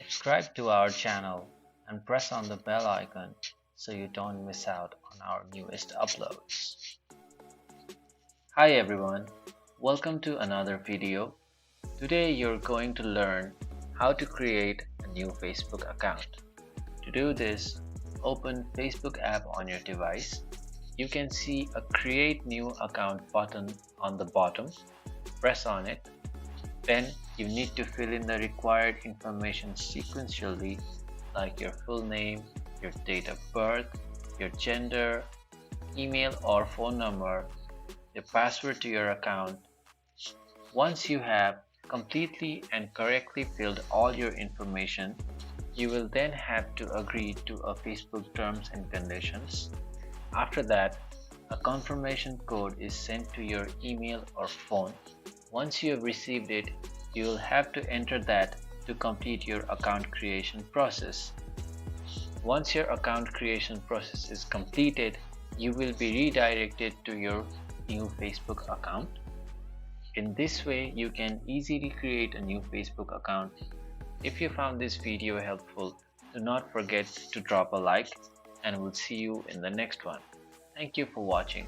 Subscribe to our channel and press on the bell icon so you don't miss out on our newest uploads. Hi everyone, welcome to another video. Today you're going to learn how to create a new Facebook account. To do this, open Facebook app on your device. You can see a create new account button on the bottom. Press on it. Then you need to fill in the required information sequentially, like your full name, your date of birth, your gender, email or phone number, the password to your account. Once you have completely and correctly filled all your information, you will then have to agree to a Facebook terms and conditions. After that, a confirmation code is sent to your email or phone. Once you have received it, you will have to enter that to complete your account creation process. Once your account creation process is completed, you will be redirected to your new Facebook account. In this way, you can easily create a new Facebook account. If you found this video helpful, do not forget to drop a like, and we'll see you in the next one. Thank you for watching.